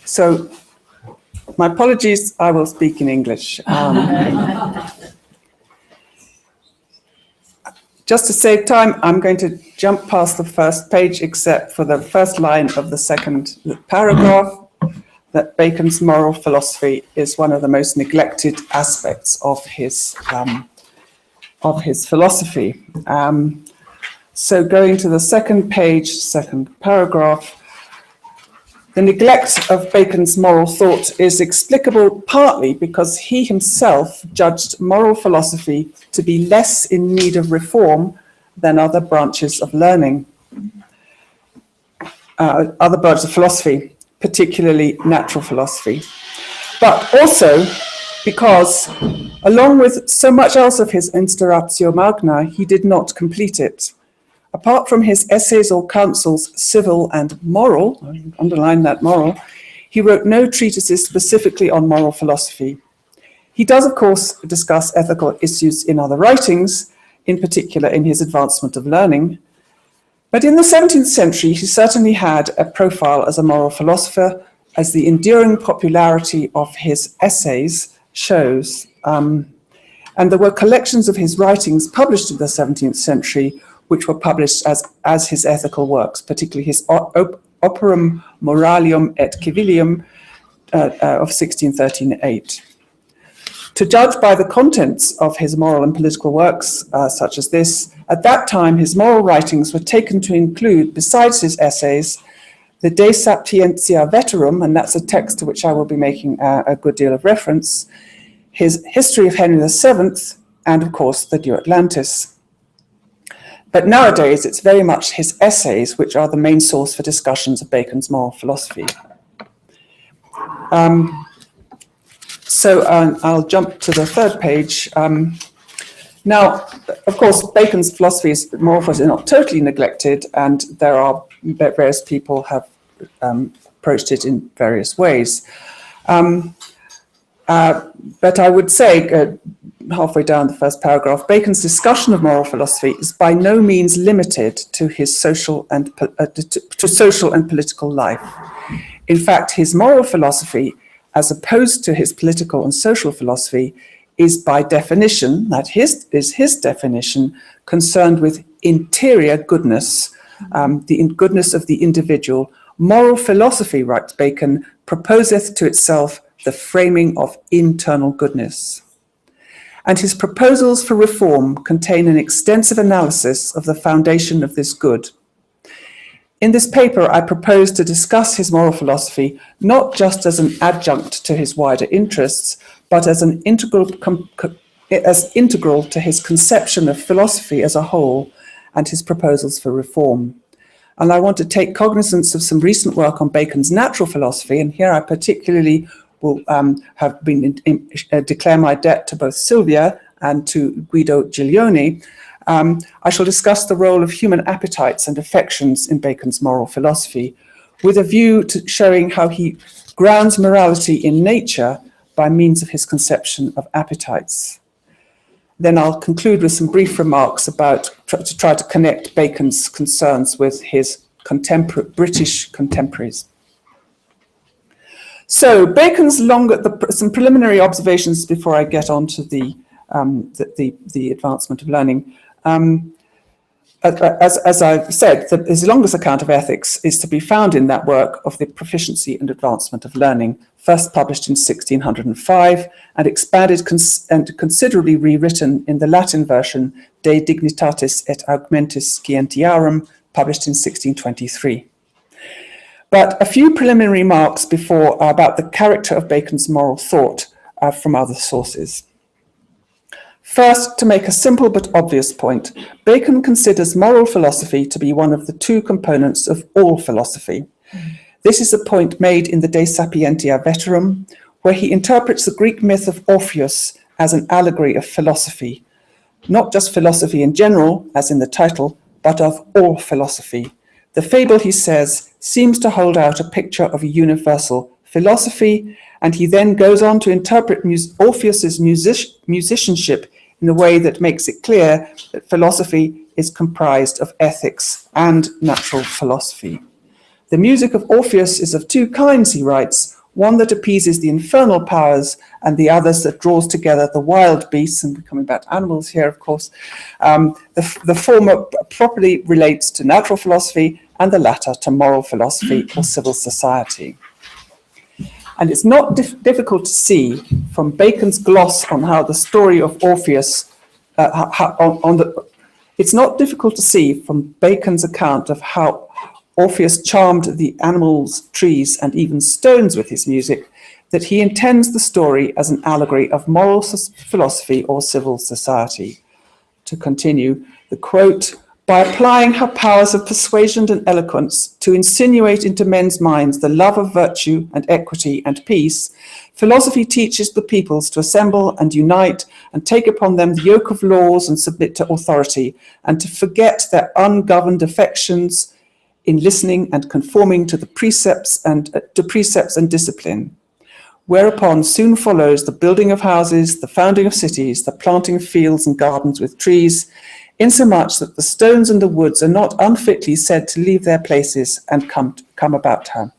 So, my apologies, I will speak in English. Just to save time, I'm going to jump past the first page, except for the first line of the second paragraph, that Bacon's moral philosophy is one of the most neglected aspects of his philosophy. So going to the second page, second paragraph, the neglect of Bacon's moral thought is explicable partly because he himself judged moral philosophy to be less in need of reform than other branches of learning, other branches of philosophy, particularly natural philosophy. But also because, along with so much else of his Instauratio Magna, he did not complete it. Apart from his essays or counsels, civil and moral, underline that moral, he wrote no treatises specifically on moral philosophy. He does, of course, discuss ethical issues in other writings, in particular in his Advancement of Learning. But in the 17th century, he certainly had a profile as a moral philosopher, as the enduring popularity of his essays shows. And there were collections of his writings published in the 17th century, which were published as his ethical works, particularly his Operum Moralium et Civilium of 1613-8. To judge by the contents of his moral and political works, such as this, at that time his moral writings were taken to include, besides his essays, the De Sapientia Veterum, and that's a text to which I will be making a good deal of reference, his History of Henry VII, and of course the De Atlantis. But nowadays, it's very much his essays which are the main source for discussions of Bacon's moral philosophy. I'll jump to the third page. Now, of course, Bacon's moral philosophy is not totally neglected, and there are various people have approached it in various ways. But I would say, halfway down the first paragraph, Bacon's discussion of moral philosophy is by no means limited to his social and political life. In fact, his moral philosophy, as opposed to his political and social philosophy, is by definition, his definition, concerned with interior goodness, the goodness of the individual. Moral philosophy, writes Bacon, proposeth to itself the framing of internal goodness. And his proposals for reform contain an extensive analysis of the foundation of this good. In this paper, I propose to discuss his moral philosophy not just as an adjunct to his wider interests, but as an integral to his conception of philosophy as a whole and his proposals for reform. And I want to take cognizance of some recent work on Bacon's natural philosophy, and here I particularly will declare my debt to both Sylvia and to Guido Giglioni. I shall discuss the role of human appetites and affections in Bacon's moral philosophy, with a view to showing how he grounds morality in nature by means of his conception of appetites. Then I'll conclude with some brief remarks to try to connect Bacon's concerns with his British contemporaries. So Bacon's some preliminary observations before I get on to the advancement of learning. As I've said, his longest account of ethics is to be found in that work of the Proficiency and Advancement of Learning, first published in 1605 and expanded and considerably rewritten in the Latin version De Dignitatis et Augmentis Scientiarum, published in 1623. But a few preliminary remarks before about the character of Bacon's moral thought from other sources. First, to make a simple but obvious point, Bacon considers moral philosophy to be one of the two components of all philosophy. This is a point made in the De Sapientia Veterum, where he interprets the Greek myth of Orpheus as an allegory of philosophy, not just philosophy in general, as in the title, but of all philosophy. The fable, he says, seems to hold out a picture of a universal philosophy, and he then goes on to interpret Orpheus's musicianship in a way that makes it clear that philosophy is comprised of ethics and natural philosophy. The music of Orpheus is of two kinds, he writes. one that appeases the infernal powers and the others that draws together the wild beasts, and we're coming back to animals here, of course. The former properly relates to natural philosophy and the latter to moral philosophy or civil society. And it's not difficult to see from Bacon's gloss on how the story of Orpheus, it's not difficult to see from Bacon's account of how Orpheus charmed the animals, trees, and even stones with his music, that he intends the story as an allegory of moral philosophy or civil society. To continue, the quote, by applying her powers of persuasion and eloquence to insinuate into men's minds the love of virtue and equity and peace, philosophy teaches the peoples to assemble and unite and take upon them the yoke of laws and submit to authority, and to forget their ungoverned affections in listening and conforming to the precepts and discipline. Whereupon soon follows the building of houses, the founding of cities, the planting of fields and gardens with trees, insomuch that the stones and the woods are not unfitly said to leave their places and come about her.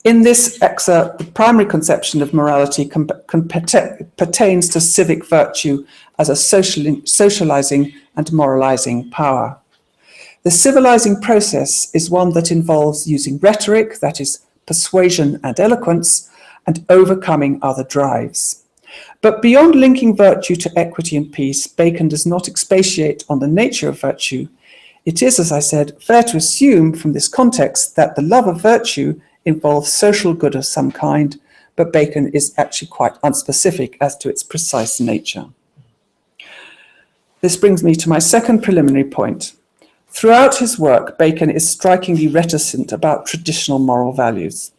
In this excerpt, the primary conception of morality pertains to civic virtue as a socializing and moralizing power. The civilizing process is one that involves using rhetoric, that is, persuasion and eloquence, and overcoming other drives. But beyond linking virtue to equity and peace, Bacon does not expatiate on the nature of virtue. It is, as I said, fair to assume from this context that the love of virtue involves social good of some kind, but Bacon is actually quite unspecific as to its precise nature. This brings me to my second preliminary point. Throughout his work, Bacon is strikingly reticent about traditional moral virtues.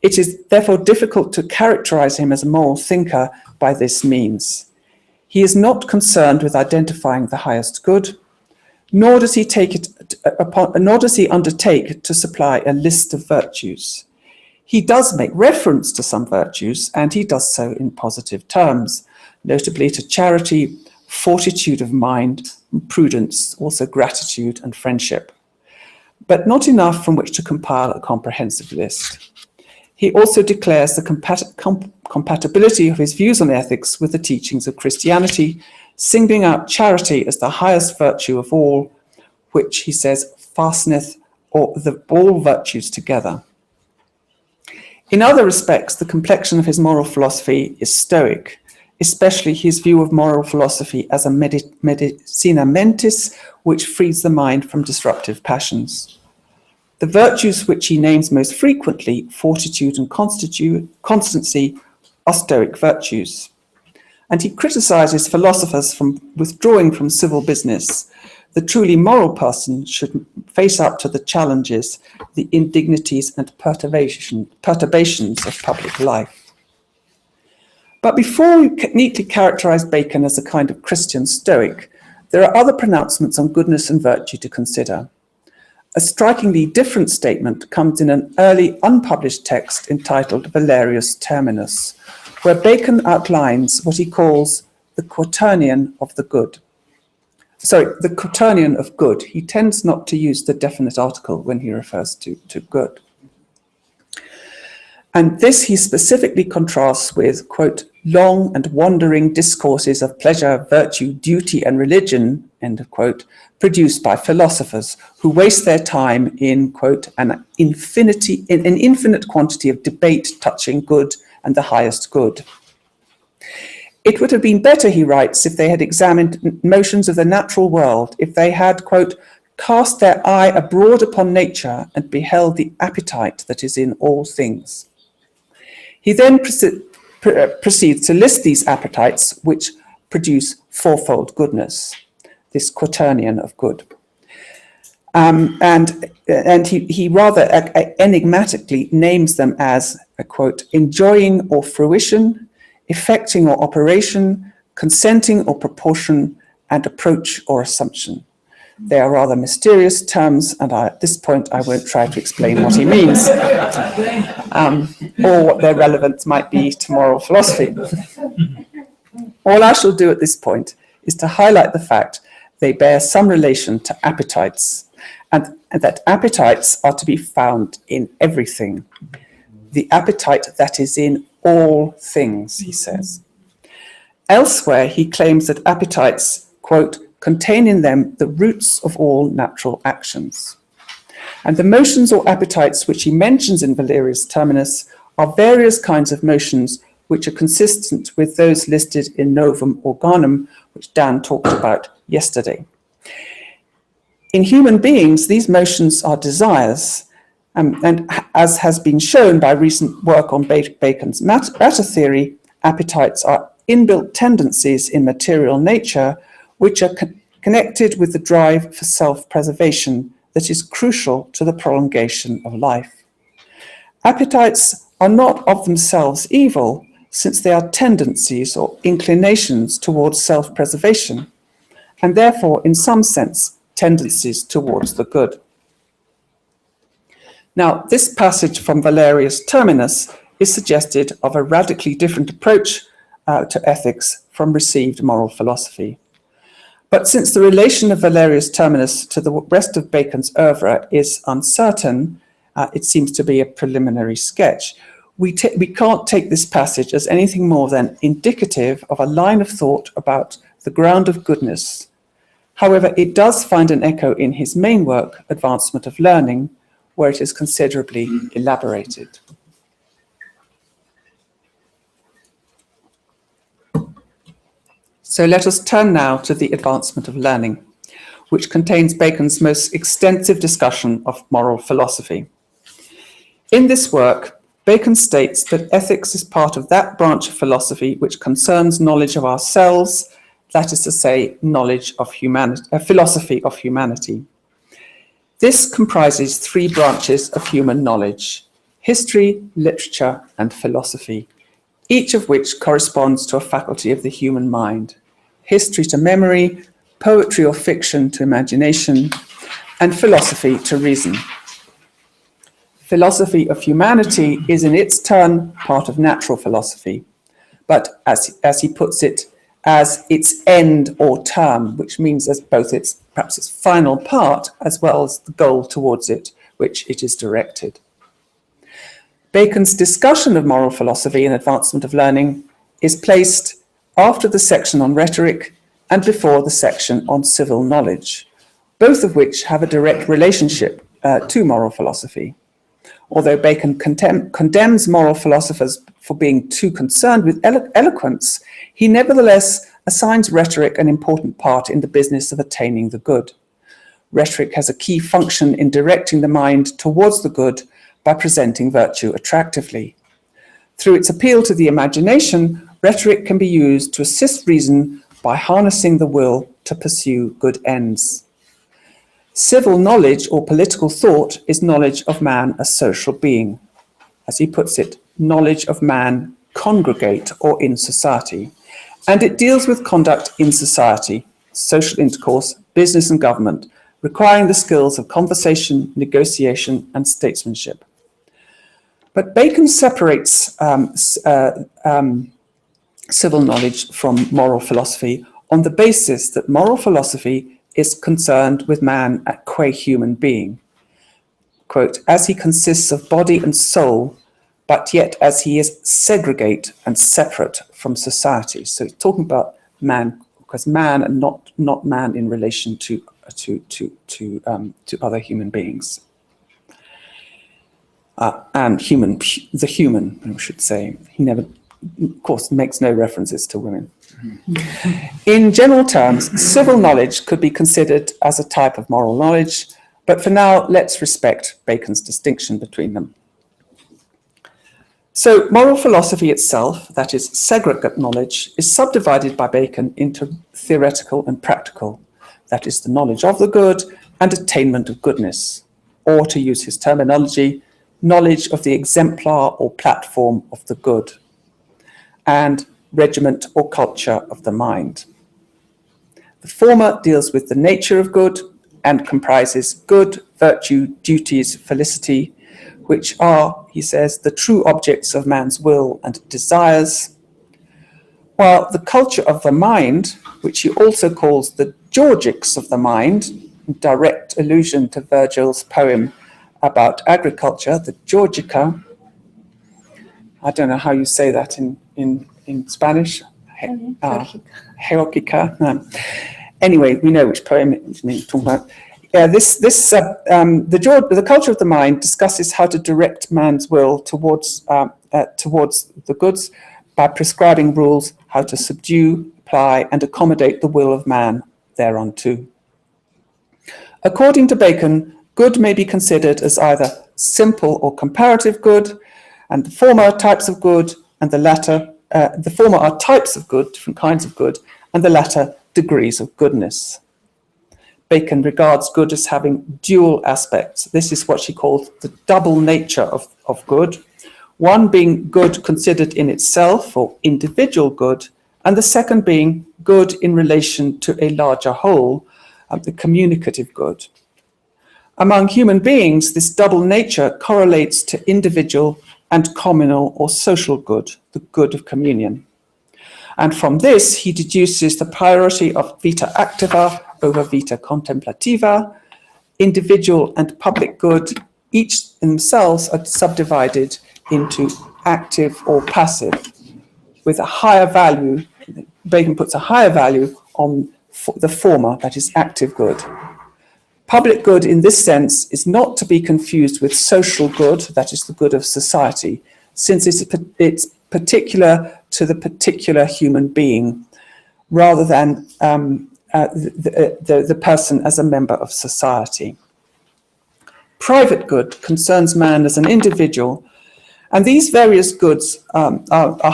It is therefore difficult to characterize him as a moral thinker by this means. He is not concerned with identifying the highest good, nor does he undertake to supply a list of virtues. He does make reference to some virtues, and he does so in positive terms, notably to charity, fortitude of mind, prudence, also gratitude and friendship, but not enough from which to compile a comprehensive list. He also declares the compatibility of his views on ethics with the teachings of Christianity, singling out charity as the highest virtue of all, which, he says, fasteneth all virtues together. In other respects, the complexion of his moral philosophy is Stoic, especially his view of moral philosophy as a medicina mentis, which frees the mind from disruptive passions. The virtues which he names most frequently, fortitude and constancy, are Stoic virtues. And he criticizes philosophers from withdrawing from civil business. The truly moral person should face up to the challenges, the indignities and perturbations of public life. But before we neatly characterize Bacon as a kind of Christian Stoic, there are other pronouncements on goodness and virtue to consider. A strikingly different statement comes in an early unpublished text entitled Valerius Terminus, where Bacon outlines what he calls the quaternion of the good. The quaternion of good. He tends not to use the definite article when he refers to good. And this he specifically contrasts with, quote, long and wandering discourses of pleasure, virtue, duty, and religion, end of quote, produced by philosophers who waste their time in, quote, an infinite quantity of debate touching good and the highest good. It would have been better, he writes, if they had examined motions of the natural world, if they had, quote, cast their eye abroad upon nature and beheld the appetite that is in all things. He then proceeds to list these appetites which produce fourfold goodness, this quaternion of good. And he rather enigmatically names them as, a quote, enjoying or fruition, effecting or operation, consenting or proportion, and approach or assumption. They are rather mysterious terms, and at this point I won't try to explain what he means, or what their relevance might be to moral philosophy. All I shall do at this point is to highlight the fact they bear some relation to appetites, and that appetites are to be found in everything. The appetite that is in all things, he says. Elsewhere, he claims that appetites, quote, contain in them the roots of all natural actions. And the motions or appetites which he mentions in Valerius Terminus are various kinds of motions which are consistent with those listed in Novum Organum, which Dan talked about yesterday. In human beings, these motions are desires, and as has been shown by recent work on Bacon's matter theory, appetites are inbuilt tendencies in material nature which are connected with the drive for self-preservation that is crucial to the prolongation of life. Appetites are not of themselves evil, since they are tendencies or inclinations towards self-preservation, and therefore, in some sense, tendencies towards the good. Now, this passage from Valerius Terminus is suggested of a radically different approach to ethics from received moral philosophy. But since the relation of Valerius Terminus to the rest of Bacon's oeuvre is uncertain, it seems to be a preliminary sketch. We can't take this passage as anything more than indicative of a line of thought about the ground of goodness. However, it does find an echo in his main work, Advancement of Learning, where it is considerably elaborated. So let us turn now to the Advancement of Learning, which contains Bacon's most extensive discussion of moral philosophy. In this work, Bacon states that ethics is part of that branch of philosophy which concerns knowledge of ourselves, that is to say, knowledge of humanity, philosophy of humanity. This comprises three branches of human knowledge: history, literature, and philosophy, each of which corresponds to a faculty of the human mind: history to memory, poetry or fiction to imagination, and philosophy to reason. Philosophy of humanity is in its turn part of natural philosophy, but as he puts it, as its end or term, which means as both perhaps its final part as well as the goal towards it, which it is directed. Bacon's discussion of moral philosophy and Advancement of Learning is placed after the section on rhetoric and before the section on civil knowledge, both of which have a direct relationship to moral philosophy. Although Bacon condemns moral philosophers for being too concerned with eloquence, he nevertheless assigns rhetoric an important part in the business of attaining the good. Rhetoric has a key function in directing the mind towards the good by presenting virtue attractively. Through its appeal to the imagination, rhetoric can be used to assist reason by harnessing the will to pursue good ends. Civil knowledge or political thought is knowledge of man as social being. As he puts it, knowledge of man congregate or in society. And it deals with conduct in society, social intercourse, business and government, requiring the skills of conversation, negotiation, and statesmanship. But Bacon separates civil knowledge from moral philosophy on the basis that moral philosophy is concerned with man qua human being. Quote, as he consists of body and soul, but yet as he is segregate and separate from society. So it's talking about man, because man and not man in relation to other human beings. And the human, I should say. He never, of course, makes no references to women. In general terms, civil knowledge could be considered as a type of moral knowledge, but for now, let's respect Bacon's distinction between them. So moral philosophy itself, that is segregate knowledge, is subdivided by Bacon into theoretical and practical, that is the knowledge of the good and attainment of goodness, or to use his terminology, knowledge of the exemplar or platform of the good, and regiment or culture of the mind. The former deals with the nature of good and comprises good, virtue, duties, felicity, which are, he says, the true objects of man's will and desires, while the culture of the mind, which he also calls the Georgics of the mind, direct allusion to Virgil's poem about agriculture, the Georgica. I don't know how you say that in Spanish. Georgica. No. Anyway, we know which poem it's talking about. The culture of the mind discusses how to direct man's will towards the goods by prescribing rules how to subdue, apply, and accommodate the will of man thereunto. According to Bacon, good may be considered as either simple or comparative good, and the former are types of good, and the former are types of good, different kinds of good, and the latter degrees of goodness. Bacon regards good as having dual aspects. This is what she called the double nature of good. One being good considered in itself, or individual good, and the second being good in relation to a larger whole, the communicative good. Among human beings, this double nature correlates to individual and communal or social good, the good of communion. And from this, he deduces the priority of vita activa over vita contemplativa. Individual and public good, each in themselves, are subdivided into active or passive, with a higher value. Bacon puts a higher value on the former, that is active good. Public good in this sense is not to be confused with social good, that is the good of society, since it's particular to the particular human being, rather than the person as a member of society. Private good concerns man as an individual, and these various goods are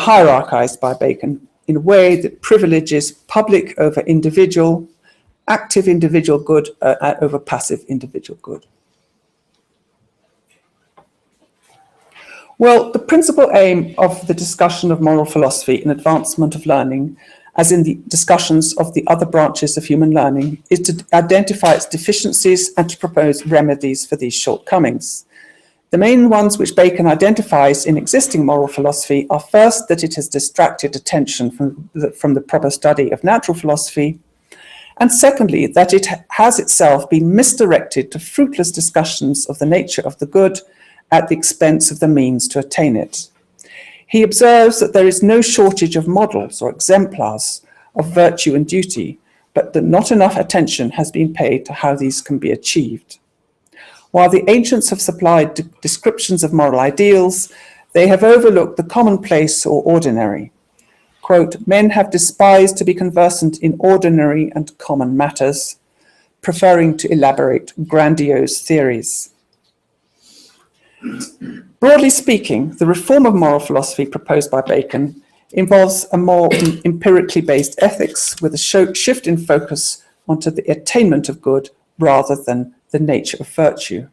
hierarchized by Bacon in a way that privileges public over individual, active individual good over passive individual good. Well, the principal aim of the discussion of moral philosophy and advancement of learning, as in the discussions of the other branches of human learning, is to identify its deficiencies and to propose remedies for these shortcomings. The main ones which Bacon identifies in existing moral philosophy are first, that it has distracted attention from the proper study of natural philosophy, and secondly, that it has itself been misdirected to fruitless discussions of the nature of the good at the expense of the means to attain it. He observes that there is no shortage of models or exemplars of virtue and duty, but that not enough attention has been paid to how these can be achieved. While the ancients have supplied descriptions of moral ideals, they have overlooked the commonplace or ordinary. Quote, men have despised to be conversant in ordinary and common matters, preferring to elaborate grandiose theories. Broadly speaking, the reform of moral philosophy proposed by Bacon involves a more empirically based ethics with a shift in focus onto the attainment of good rather than the nature of virtue.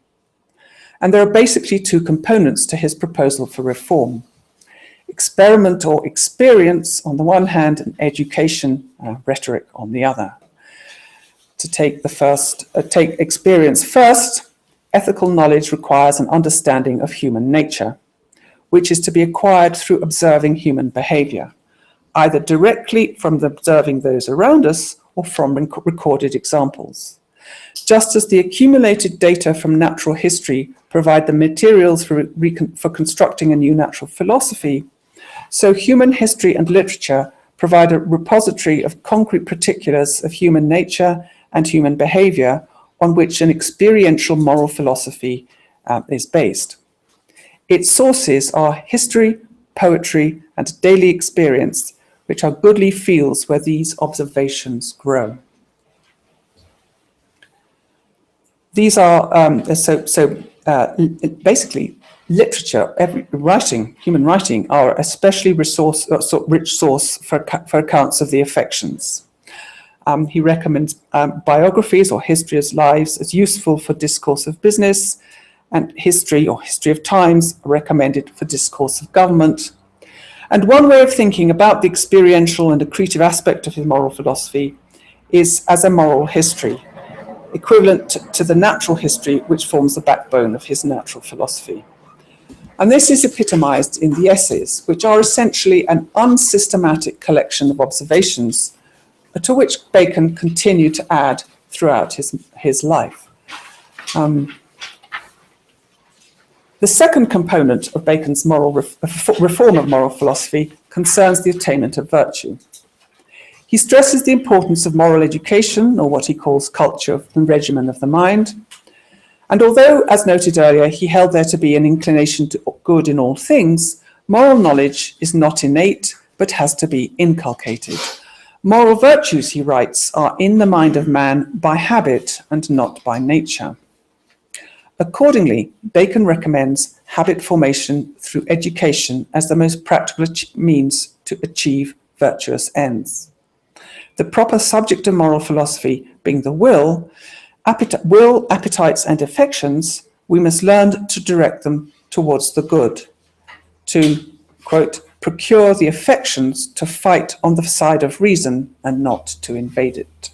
And there are basically two components to his proposal for reform: experiment or experience on the one hand, and education, rhetoric on the other. To take experience first, ethical knowledge requires an understanding of human nature, which is to be acquired through observing human behavior, either directly from observing those around us or from recorded examples. Just as the accumulated data from natural history provide the materials for constructing a new natural philosophy, so human history and literature provide a repository of concrete particulars of human nature and human behavior on which an experiential moral philosophy is based. Its sources are history, poetry, and daily experience, which are goodly fields where these observations grow. These are, basically, literature, human writing, are especially rich source for accounts of the affections. He recommends biographies or history of lives as useful for discourse of business, and history or history of times are recommended for discourse of government. And one way of thinking about the experiential and accretive aspect of his moral philosophy is as a moral history, equivalent to the natural history which forms the backbone of his natural philosophy. And this is epitomized in the essays, which are essentially an unsystematic collection of observations to which Bacon continued to add throughout his life. The second component of Bacon's reform of moral philosophy concerns the attainment of virtue. He stresses the importance of moral education, or what he calls culture and regimen of the mind. And although, as noted earlier, he held there to be an inclination to good in all things, moral knowledge is not innate, but has to be inculcated. Moral virtues, he writes, are in the mind of man by habit and not by nature. Accordingly, Bacon recommends habit formation through education as the most practical means to achieve virtuous ends. The proper subject of moral philosophy being the will, appetites and affections, we must learn to direct them towards the good, to, quote, procure the affections to fight on the side of reason and not to invade it.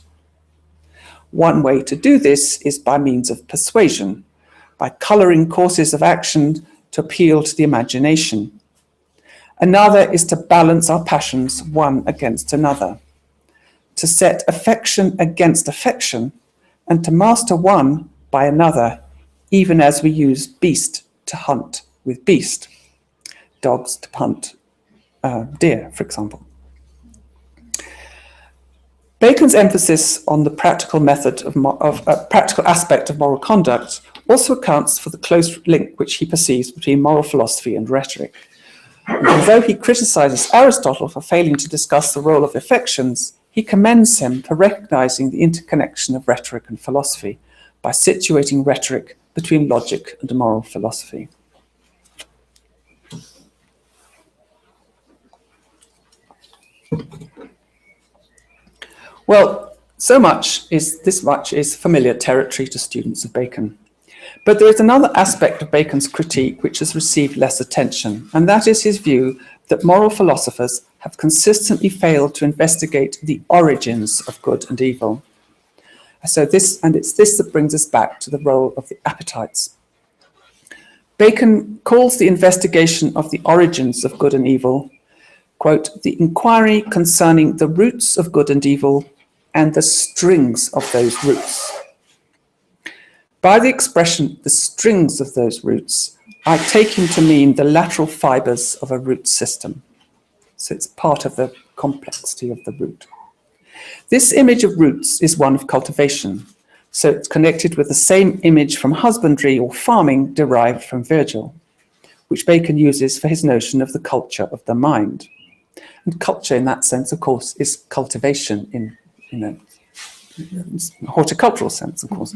One way to do this is by means of persuasion, by colouring courses of action to appeal to the imagination. Another is to balance our passions one against another, to set affection against affection, and to master one by another, even as we use beast to hunt with beast, dogs to hunt deer, for example. Bacon's emphasis on the practical method of practical aspect of moral conduct also accounts for the close link which he perceives between moral philosophy and rhetoric. And although he criticizes Aristotle for failing to discuss the role of affections, he commends him for recognizing the interconnection of rhetoric and philosophy by situating rhetoric between logic and moral philosophy. Well, this much is familiar territory to students of Bacon. But there is another aspect of Bacon's critique which has received less attention, and that is his view that moral philosophers have consistently failed to investigate the origins of good and evil. So it's this that brings us back to the role of the appetites. Bacon calls the investigation of the origins of good and evil, quote, the inquiry concerning the roots of good and evil and the strings of those roots. By the expression, the strings of those roots, I take him to mean the lateral fibers of a root system. So it's part of the complexity of the root. This image of roots is one of cultivation. So it's connected with the same image from husbandry or farming derived from Virgil, which Bacon uses for his notion of the culture of the mind. And culture in that sense, of course, is cultivation in horticultural sense, of course.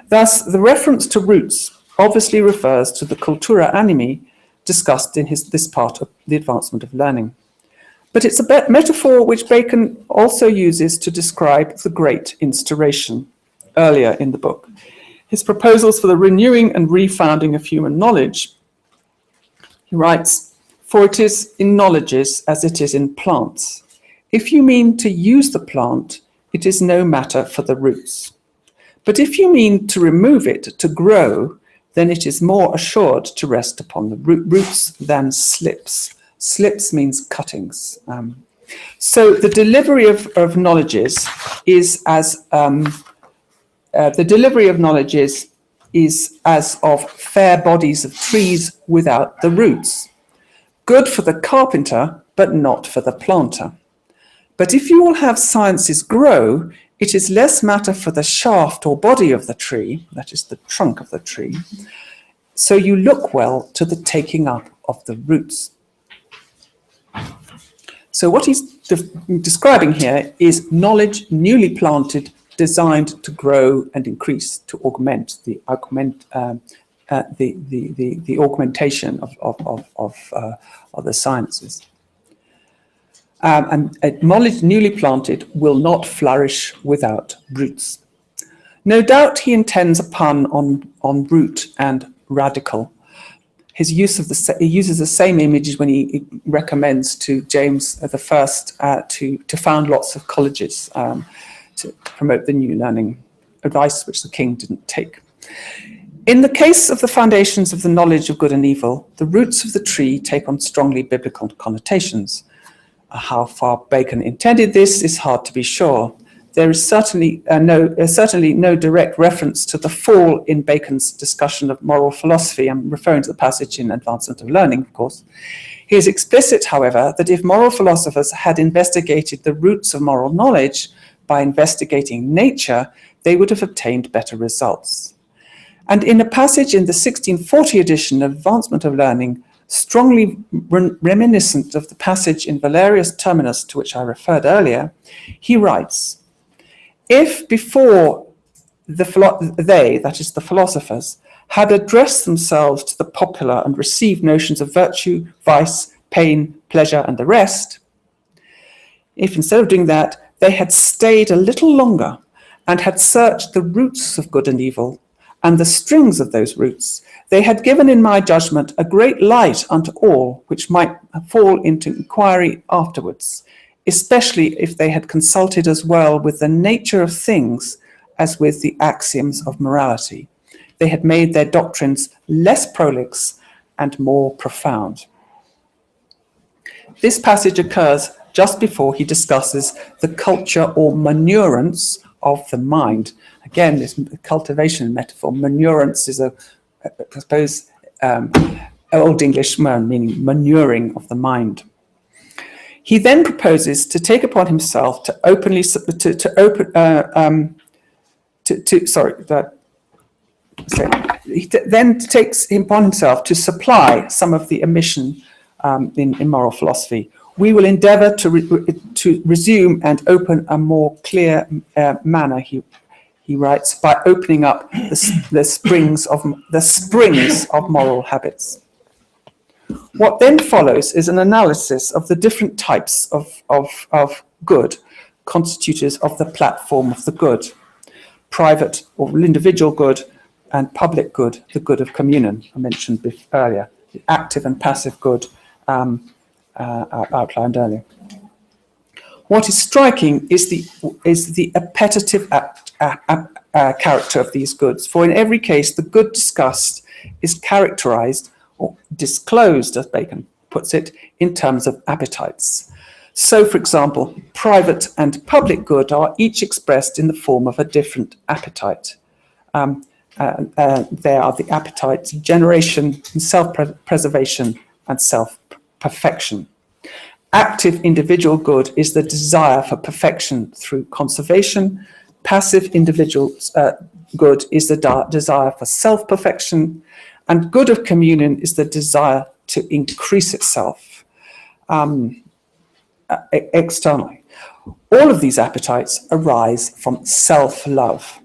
Thus, the reference to roots obviously refers to the cultura animi discussed in this part of the advancement of learning. But it's a metaphor which Bacon also uses to describe the great instauration earlier in the book. His proposals for the renewing and refounding of human knowledge, he writes, for it is in knowledges as it is in plants. If you mean to use the plant, it is no matter for the roots. But if you mean to remove it, to grow, then it is more assured to rest upon the roots than slips. Slips means cuttings. So the delivery of knowledges is as of fair bodies of trees without the roots, good for the carpenter, but not for the planter. But if you will have sciences grow, it is less matter for the shaft or body of the tree, that is the trunk of the tree, so you look well to the taking up of the roots. So what he's describing here is knowledge newly planted, designed to grow and increase, to augment the augmentation of the sciences. And knowledge newly planted will not flourish without roots. No doubt he intends a pun on root and radical. He uses the same image when he recommends to James I to found lots of colleges to promote the new learning, advice which the king didn't take. In the case of the foundations of the knowledge of good and evil, the roots of the tree take on strongly biblical connotations. How far Bacon intended this is hard to be sure. there is certainly no direct reference to the fall in Bacon's discussion of moral philosophy. I'm referring to the passage in Advancement of Learning, of course. He is explicit, however, that if moral philosophers had investigated the roots of moral knowledge by investigating nature, they would have obtained better results. And in a passage in the 1640 edition of Advancement of Learning, strongly reminiscent of the passage in Valerius Terminus to which I referred earlier, he writes, if before they, that is the philosophers, had addressed themselves to the popular and received notions of virtue, vice, pain, pleasure, and the rest, if instead of doing that, they had stayed a little longer and had searched the roots of good and evil and the strings of those roots, they had given, in my judgment, a great light unto all which might fall into inquiry afterwards, especially if they had consulted as well with the nature of things as with the axioms of morality. They had made their doctrines less prolix and more profound. This passage occurs just before he discusses the culture or manurance of the mind. Again, this cultivation metaphor, manurance is I suppose, Old English meaning manuring of the mind. He then proposes to take upon himself to openly he then takes upon himself to supply some of the omission in moral philosophy. We will endeavour to resume and open a more clear manner, he writes, by opening up the springs of moral habits. What then follows is an analysis of the different types of good, constitutors of the platform of the good, private or individual good and public good, the good of communion, I mentioned earlier, the active and passive good outlined earlier. What is striking is the appetitive character of these goods, for in every case the good discussed is characterized or disclosed, as Bacon puts it, in terms of appetites. So, for example, private and public good are each expressed in the form of a different appetite. They are the appetites of generation, self-preservation, and self-perfection. Active individual good is the desire for perfection through conservation. Passive individual good is the desire for self-perfection. And good of communion is the desire to increase itself externally. All of these appetites arise from self-love.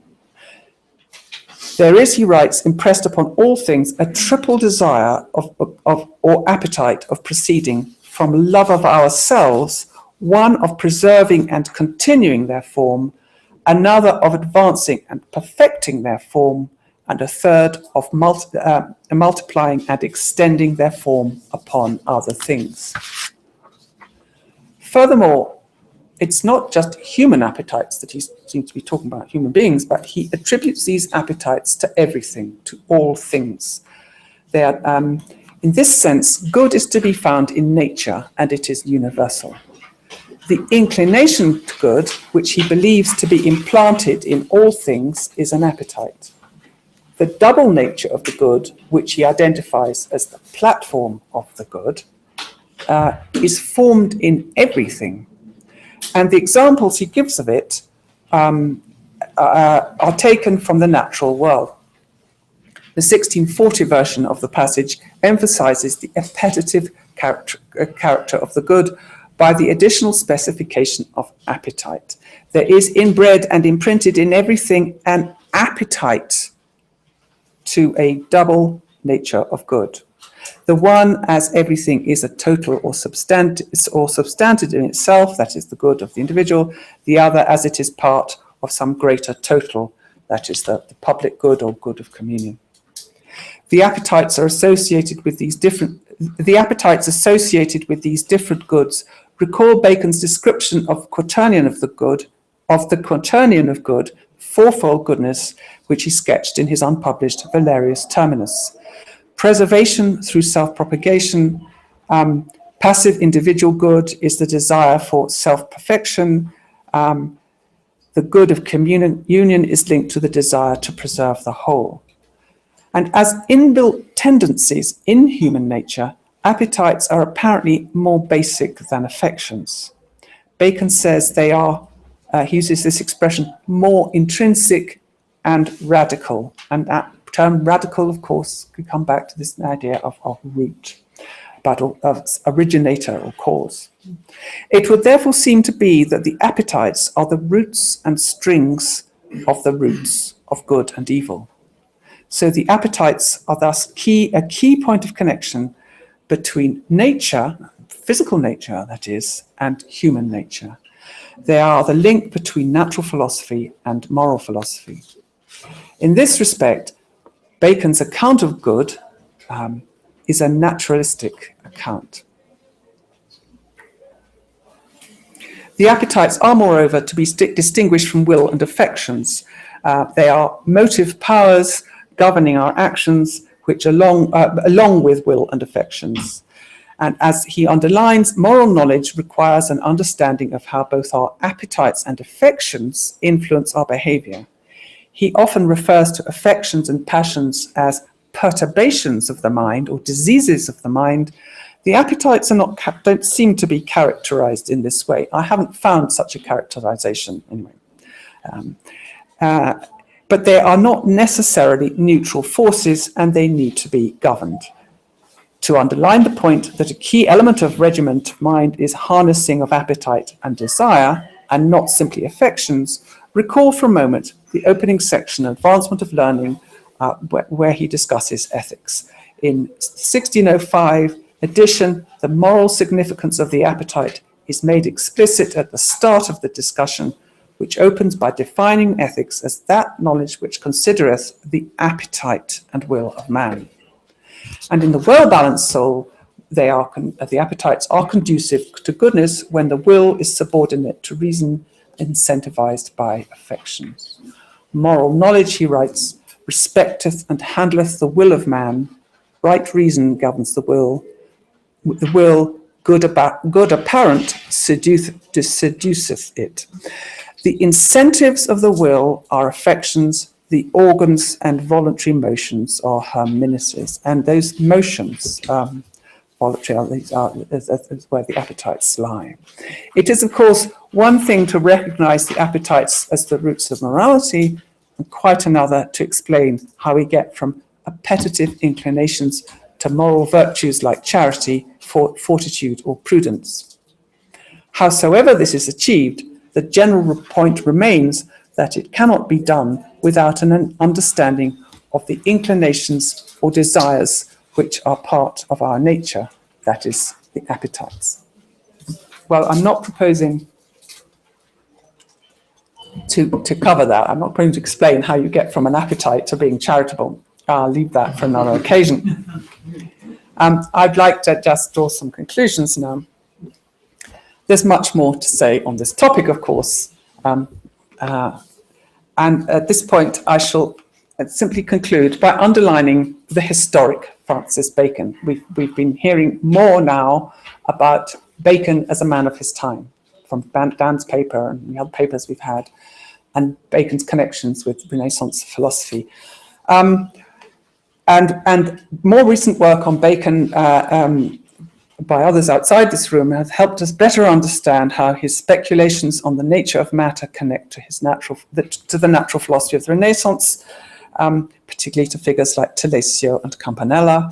There is, he writes, impressed upon all things a triple desire or appetite of proceeding from love of ourselves, one of preserving and continuing their form, another of advancing and perfecting their form, and a third of multiplying and extending their form upon other things. Furthermore, it's not just human appetites that he seems to be talking about, human beings, but he attributes these appetites to everything, to all things. They are, in this sense, good is to be found in nature, and it is universal. The inclination to good, which he believes to be implanted in all things, is an appetite. The double nature of the good, which he identifies as the platform of the good, is formed in everything. And the examples he gives of it are taken from the natural world. The 1640 version of the passage emphasizes the appetitive character of the good by the additional specification of appetite. There is inbred and imprinted in everything an appetite to a double nature of good. The one, as everything is a total or substantive in itself, that is the good of the individual. The other, as it is part of some greater total, that is the public good or good of communion. The appetites associated with these different goods recall Bacon's description of quaternion of the quaternion of good, fourfold goodness, which he sketched in his unpublished Valerius Terminus. Preservation through self-propagation, passive individual good is the desire for self-perfection. the good of union is linked to the desire to preserve the whole. And as inbuilt tendencies in human nature, appetites are apparently more basic than affections. Bacon says they are, he uses this expression, more intrinsic and radical. And that term radical, of course, could come back to this idea of root, but of originator or cause. It would therefore seem to be that the appetites are the roots and strings of the roots of good and evil. So the appetites are thus a key point of connection between nature, physical nature that is, and human nature. They are the link between natural philosophy and moral philosophy. In this respect, Bacon's account of good is a naturalistic account. The appetites are, moreover, to be distinguished from will and affections. They are motive powers governing our actions, which along with will and affections. And as he underlines, moral knowledge requires an understanding of how both our appetites and affections influence our behavior. He often refers to affections and passions as perturbations of the mind or diseases of the mind. The appetites don't seem to be characterized in this way. I haven't found such a characterization anyway. But they are not necessarily neutral forces, and they need to be governed. To underline the point that a key element of regiment of mind is harnessing of appetite and desire, and not simply affections, recall for a moment the opening section, Advancement of Learning, where he discusses ethics. In 1605 edition, the moral significance of the appetite is made explicit at the start of the discussion, which opens by defining ethics as that knowledge which considereth the appetite and will of man. And in the well-balanced soul, the appetites are conducive to goodness when the will is subordinate to reason, incentivized by affections. Moral knowledge, he writes, respecteth and handleth the will of man. Right reason governs the will. The will, good apparent, seduceth it. The incentives of the will are affections. The organs and voluntary motions are her ministers, and those motions, voluntary, is where the appetites lie. It is, of course, one thing to recognize the appetites as the roots of morality, and quite another to explain how we get from appetitive inclinations to moral virtues like charity, fortitude, or prudence. Howsoever this is achieved, the general point remains that it cannot be done without an understanding of the inclinations or desires which are part of our nature, that is, the appetites. Well, I'm not proposing to cover that. I'm not going to explain how you get from an appetite to being charitable. I'll leave that for another occasion. I'd like to just draw some conclusions now. There's much more to say on this topic, of course. And at this point, I shall simply conclude by underlining the historic Francis Bacon. We've been hearing more now about Bacon as a man of his time, from Dan's paper and the other papers we've had, and Bacon's connections with Renaissance philosophy. And more recent work on Bacon by others outside this room has helped us better understand how his speculations on the nature of matter connect to the natural philosophy of the Renaissance, particularly to figures like Telesio and Campanella.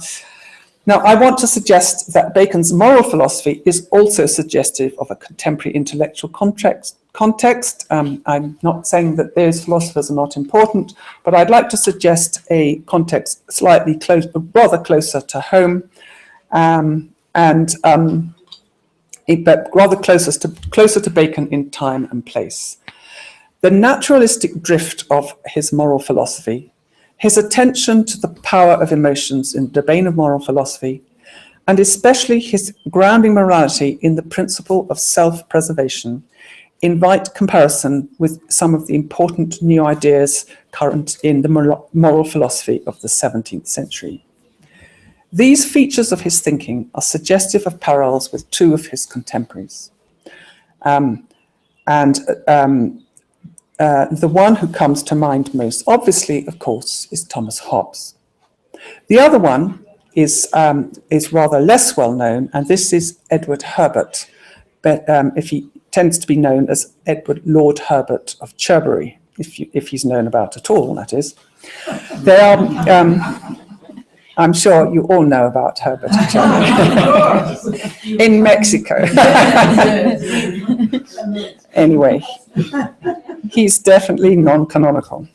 Now, I want to suggest that Bacon's moral philosophy is also suggestive of a contemporary intellectual context. I'm not saying that those philosophers are not important, but I'd like to suggest a context rather closer to home, but rather closer to Bacon in time and place. The naturalistic drift of his moral philosophy, his attention to the power of emotions in the domain of moral philosophy, and especially his grounding morality in the principle of self-preservation, invite comparison with some of the important new ideas current in the moral philosophy of the 17th century. These features of his thinking are suggestive of parallels with two of his contemporaries. The one who comes to mind most obviously, of course, is Thomas Hobbes. The other one is rather less well known, and this is Edward Herbert, but if he tends to be known as Edward Lord Herbert of Cherbury, if he's known about at all, that is. They are, I'm sure you all know about Herbert of Cherbury in Mexico. Anyway, he's definitely non-canonical.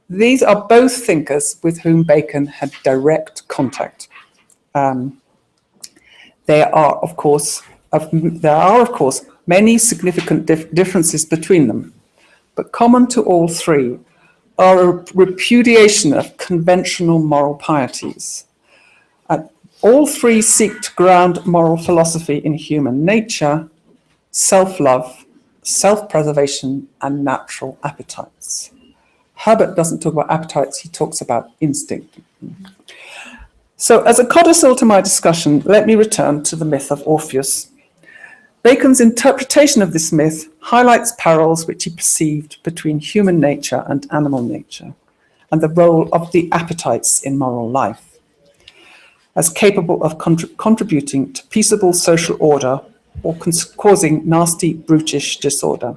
These are both thinkers with whom Bacon had direct contact. There are, of course, many significant differences between them, but common to all three are a repudiation of conventional moral pieties. All three seek to ground moral philosophy in human nature, self-love, self-preservation, and natural appetites. Herbert doesn't talk about appetites, he talks about instinct. So as a codicil to my discussion, let me return to the myth of Orpheus. Bacon's interpretation of this myth highlights parallels which he perceived between human nature and animal nature, and the role of the appetites in moral life, as capable of contributing to peaceable social order or causing nasty, brutish disorder.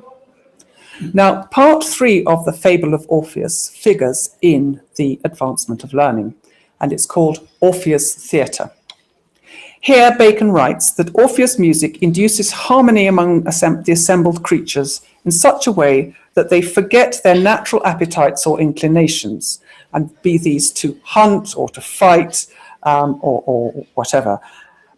Now, part 3 of the Fable of Orpheus figures in the Advancement of Learning, and it's called Orpheus Theatre. Here, Bacon writes that Orpheus' music induces harmony among the assembled creatures in such a way that they forget their natural appetites or inclinations, and be these to hunt or to fight or whatever.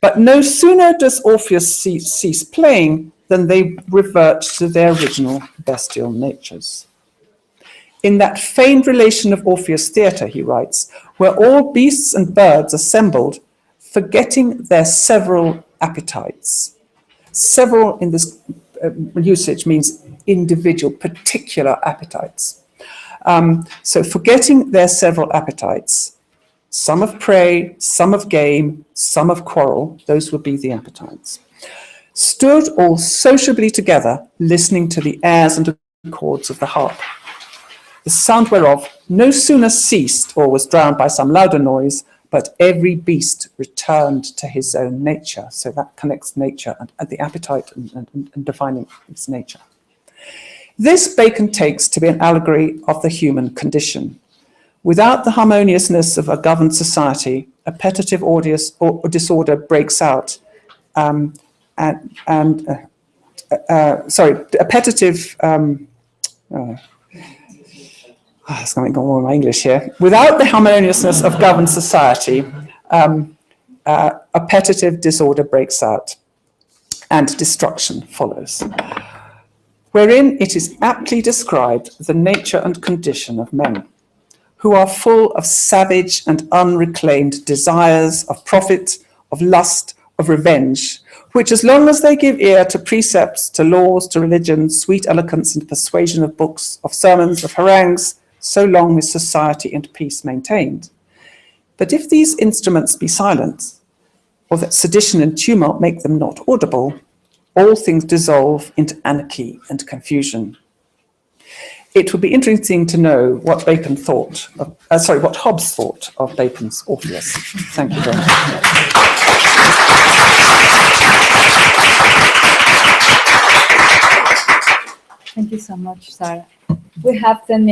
But no sooner does Orpheus cease playing than they revert to their original bestial natures. In that feigned relation of Orpheus' theatre, he writes, where all beasts and birds assembled, forgetting their several appetites. Several in this usage means individual, particular appetites. So forgetting their several appetites, some of prey, some of game, some of quarrel, those would be the appetites, stood all sociably together, listening to the airs and chords of the harp, the sound whereof no sooner ceased or was drowned by some louder noise, but every beast returned to his own nature. So that connects nature and the appetite and defining its nature. This Bacon takes to be an allegory of the human condition. Without the harmoniousness of a governed society, appetitive disorder breaks out, there's something going on with my English here. Without the harmoniousness of governed society, appetitive disorder breaks out and destruction follows, wherein it is aptly described the nature and condition of men, who are full of savage and unreclaimed desires of profit, of lust, of revenge, which as long as they give ear to precepts, to laws, to religion, sweet eloquence and persuasion of books, of sermons, of harangues, so long is society and peace maintained. But if these instruments be silent, or that sedition and tumult make them not audible, all things dissolve into anarchy and confusion. It would be interesting to know what Bacon thought of, what Hobbes thought of Bacon's Orpheus. Thank you very much. Thank you so much, Sarah. We have 10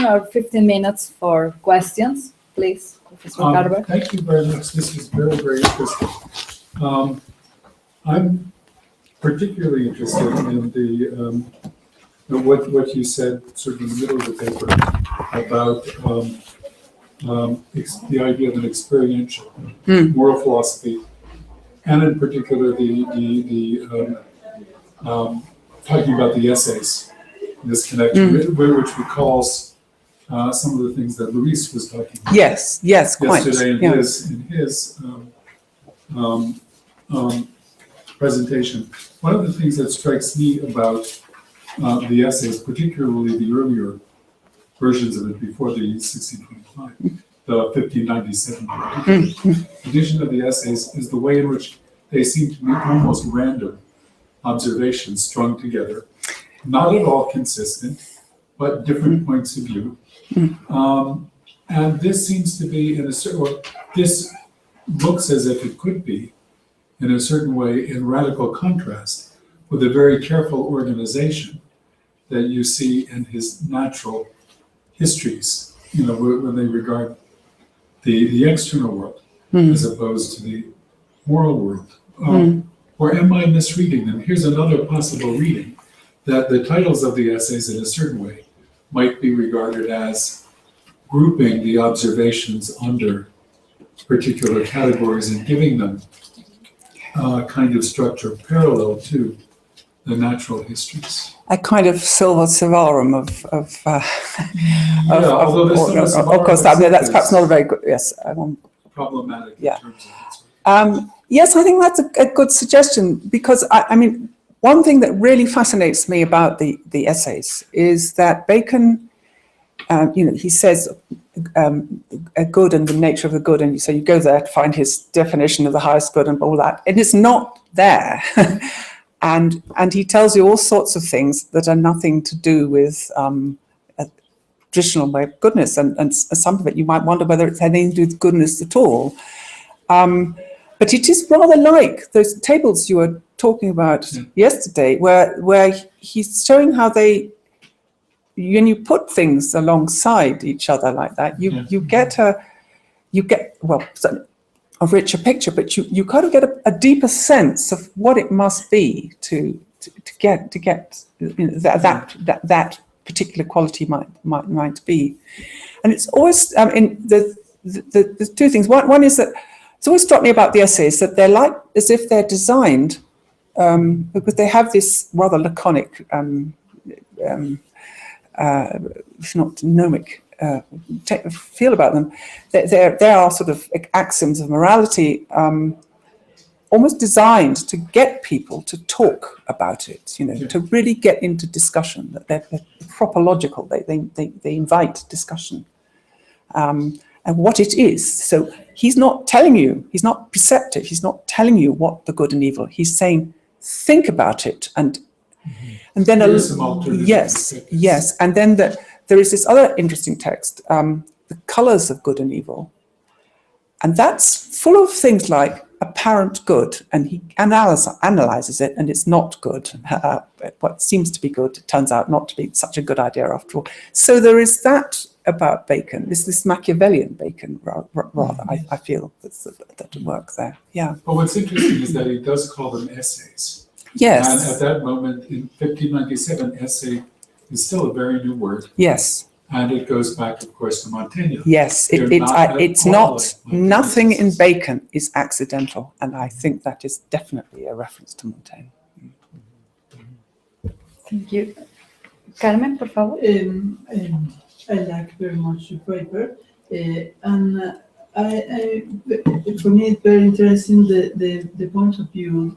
or 15 minutes for questions. Please, Professor Carver. Thank you very much. This is very, very interesting. I'm particularly interested in the what you said sort of in the middle of the paper about the idea of an experiential moral philosophy, and in particular talking about the essays in this connection, which recalls some of the things that Luis was talking about. Yes, yesterday quite. in his presentation. One of the things that strikes me about the essays, particularly the earlier versions of it before the 1625, the 1597 edition of the essays, is the way in which they seem to be almost random observations strung together not at all consistent, but different points of view. And this seems to be in a certain, or this looks as if it could be, in a certain way, in radical contrast with a very careful organization that you see in his natural histories, you know, when they regard the external world as opposed to the moral world. Or am I misreading them? Here's another possible reading, that the titles of the essays in a certain way might be regarded as grouping the observations under particular categories and giving them a kind of structure parallel to the natural histories. A kind of silva savarum of Although there's some of course, that's perhaps not a very good, yes. Problematic Yeah. in terms of its. Yes, I think that's a good suggestion, because I mean, one thing that really fascinates me about the essays is that Bacon, you know, he says a good and the nature of the good, and so you go there to find his definition of the highest good and all that, and it's not there. And he tells you all sorts of things that are nothing to do with a traditional way of goodness, and some of it you might wonder whether it's anything to do with goodness at all. But it is rather like those tables you were talking about yesterday, where he's showing how they, when you put things alongside each other like that, you get a richer picture, but you kind of get a deeper sense of what it must be to get you know, that particular quality might be. And it's always the two things. One is that it's always struck me about the essays that they're like as if they're designed because they have this rather laconic, if not gnomic, feel about them. They are sort of axioms of morality, almost designed to get people to talk about it, you know, to really get into discussion. That they're proper logical. They invite discussion, and what it is. So he's not telling you. He's not preceptive. He's not telling you what the good and evil. He's saying, think about it, and then yes, and then there is this other interesting text, the colours of good and evil, and that's full of things like apparent good, and he analyzes it, and it's not good. What seems to be good turns out not to be such a good idea after all. So there is that about Bacon, this Machiavellian Bacon, rather, I feel, that work there. Yeah. But what's interesting is that he does call them essays. Yes. And at that moment, in 1597, essay is still a very new word. Yes. And it goes back, of course, to Montaigne. Yes, it's not, nothing in Bacon is accidental, and I think that is definitely a reference to Montaigne. Thank you. Carmen, por favor. I like very much the paper, and for me it's very interesting the point of view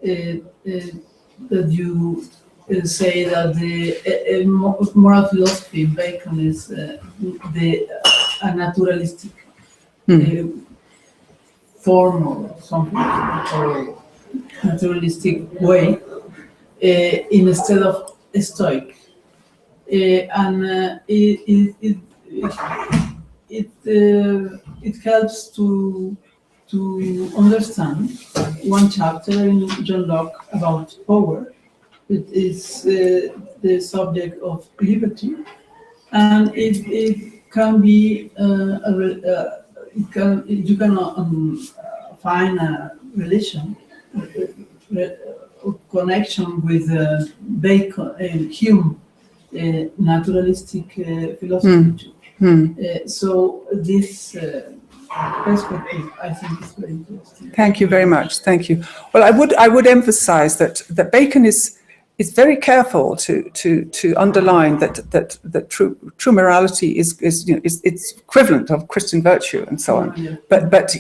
that you say that the moral philosophy in Bacon is a naturalistic form or something, or naturalistic way instead of Stoic. And it helps to understand one chapter in John Locke about power. It is the subject of liberty, and it can be you can find a relation, connection with Bacon and Hume, naturalistic philosophy. So this perspective, I think, is very interesting. Thank you very much. Thank you. Well, I would emphasize that Bacon is very careful to underline that true morality is it's equivalent of Christian virtue and so on. But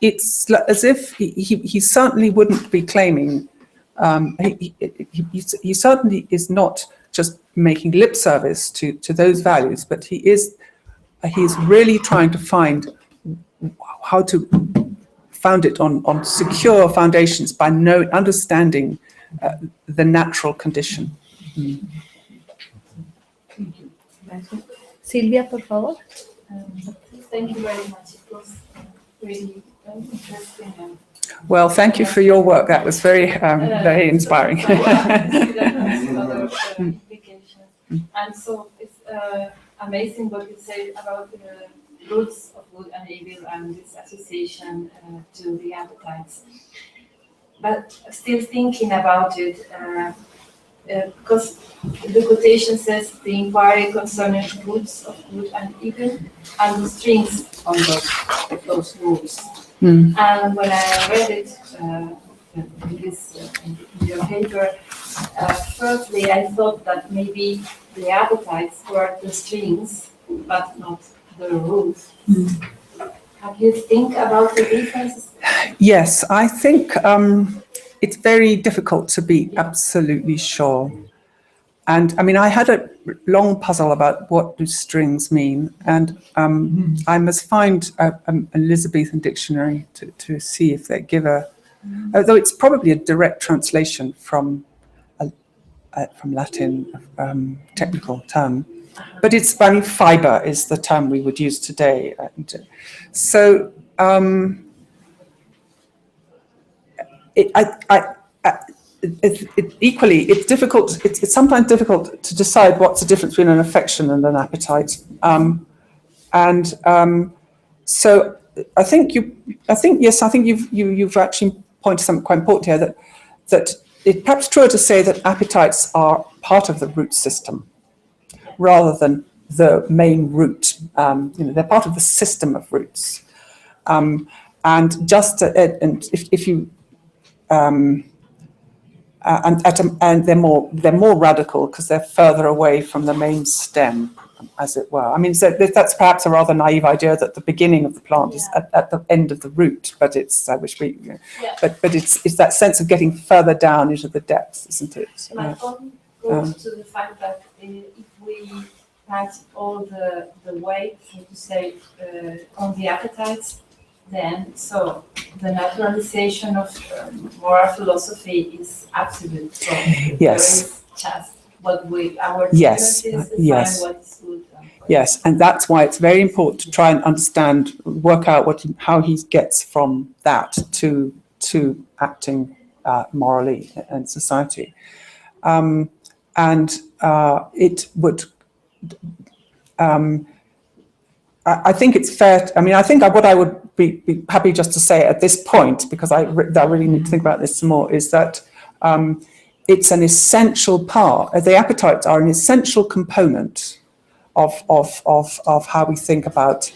it's as if he certainly wouldn't be claiming. He certainly is not just making lip service to those values, but he's really trying to find how to found it on secure foundations by understanding the natural condition. Silvia, por favor. Thank you very much. It was really interesting. And, Well, thank you for your work. That was very inspiring. other implications. And so it's amazing what you say about the roots of good and evil and this association to the appetites. But still thinking about it, because the quotation says the inquiry concerning roots of good and evil and the strings on those roots. And when I read it in your paper, firstly I thought that maybe the appetites were the strings, but not the roots. Have you think about the differences? Yes, I think it's very difficult to be absolutely sure. And I mean, I had a long puzzle about what do strings mean, and I must find an Elizabethan dictionary to see if they give although it's probably a direct translation from Latin technical term, but fiber is the term we would use today. And so equally, it's difficult. It's sometimes difficult to decide what's the difference between an affection and an appetite. So I think you've actually pointed to something quite important here, that it's perhaps truer to say that appetites are part of the root system rather than the main root. They're part of the system of roots. And if you and they're more radical because they're further away from the main stem, as it were. I mean, so that's perhaps a rather naive idea that the beginning of the plant is at the end of the root, but it's but it's that sense of getting further down into the depths, isn't it? My point goes to the fact that if we had all the weight, so to say, on the appetites, then so the naturalization of moral philosophy is absolute. So Yes. there is just what our Yes. tendencies Yes. define what is good. Yes, and that's why it's very important to try and understand, work out how he gets from that to acting morally in society, it would. I think it's fair. I mean, I think what I would be happy just to say at this point, because I really need to think about this some more, is that it's an essential part. The appetites are an essential component of how we think about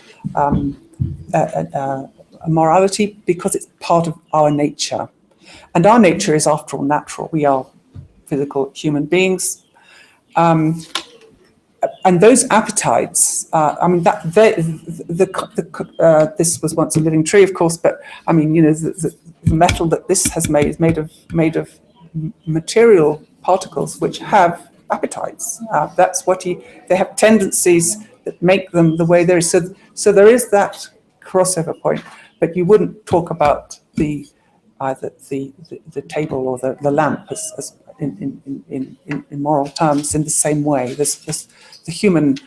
morality, because it's part of our nature, and our nature is, after all, natural. We are physical human beings. And those appetites, I mean, this was once a living tree, of course, but I mean, the metal that this has made is made of material particles which have appetites. That's what they have tendencies that make them the way they're. So there is that crossover point, but you wouldn't talk about either the table or the lamp as in moral terms in the same way. The human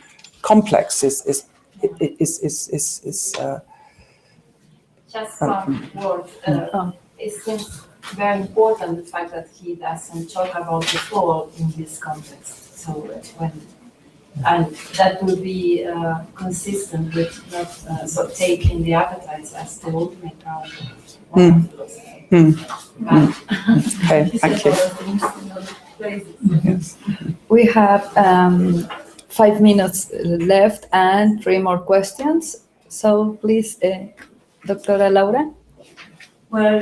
complex is Just one word. It seems very important, the fact that he doesn't talk about the fall in this context. So and that would be consistent with not taking the appetites as the ultimate ground of philosophy. Okay, thank you. Yes. We have 5 minutes left and 3 more questions. So please, Dr. Laura. Well,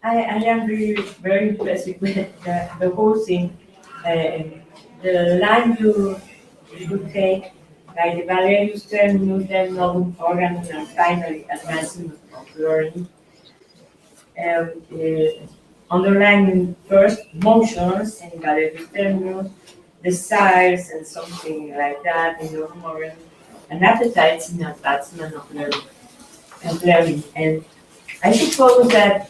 I am really very impressed with the whole thing. The line you take, like the various terminus, then novum organum, and finally advancement of learning. Underlining first motions and various terminus, desires and something like that in your organ, and appetites in advancement of learning. And I suppose that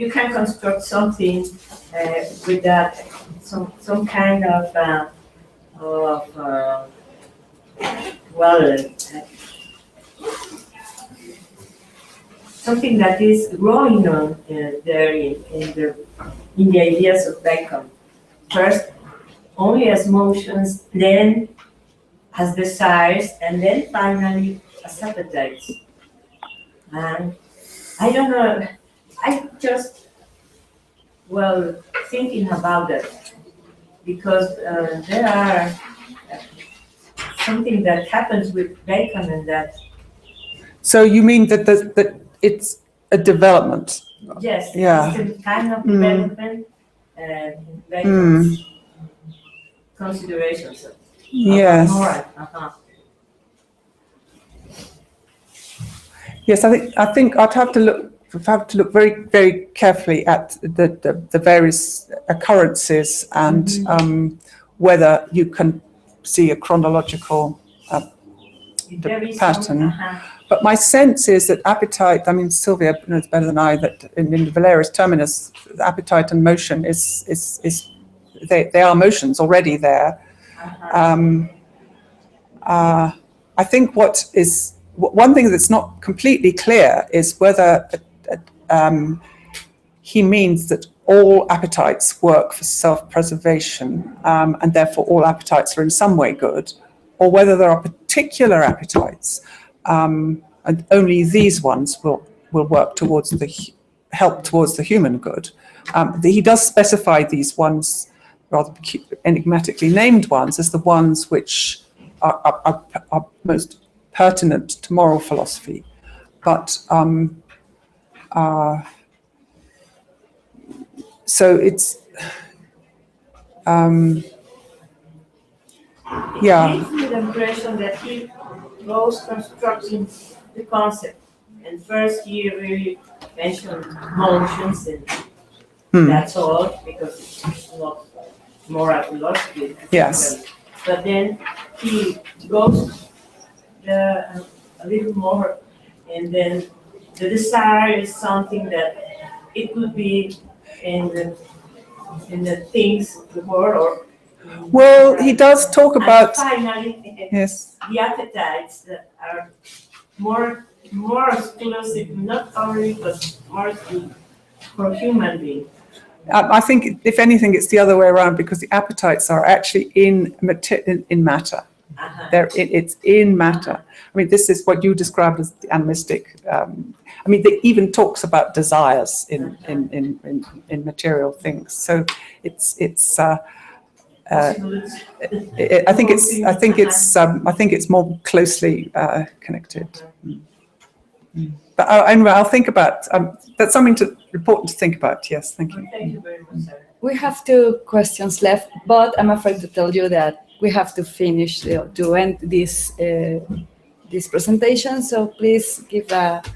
you can construct something with that, some kind of well, something that is growing on there in the ideas of Bacon. First, only as motions, then as desires, and then finally as appetites. And I don't know, I just, well, thinking about that, because there are something that happens with Bacon and that. So you mean that it's a development? Yes, Yeah. it's a kind of development in Bacon's considerations. Yes. Moral. Yes, I think I'd have to look very, very carefully at the various occurrences and whether you can see a chronological There is pattern. But my sense is that appetite, I mean, Sylvia knows better than I, that in Valerius Terminus, appetite and motion they are motions already there. I think one thing that's not completely clear is whether he means that all appetites work for self-preservation and therefore all appetites are in some way good, or whether there are particular appetites and only these ones will work towards help towards the human good. He does specify these ones, rather enigmatically named ones, as the ones which are most pertinent to moral philosophy. But so it's It gives me the impression that he goes constructing the concept. And first he really mentioned motions and that's all, because it's not moral philosophy. Yes. But then he goes a little more, and then the desire is something that it could be in the things of the world, or well, he does talk about finally yes. the appetites that are more exclusive, not only but more exclusive for human beings. I think, if anything, it's the other way around, because the appetites are actually in matter. It's in matter. I mean, this is what you described as the animistic. I mean, they even talks about desires in material things. So I think it's more closely connected. But anyway, I'll think about. That's something important to think about. Yes, thank you. Thank you very much, Sarah. We have 2 questions left, but I'm afraid to tell you that we have to finish to end this presentation. So please give about.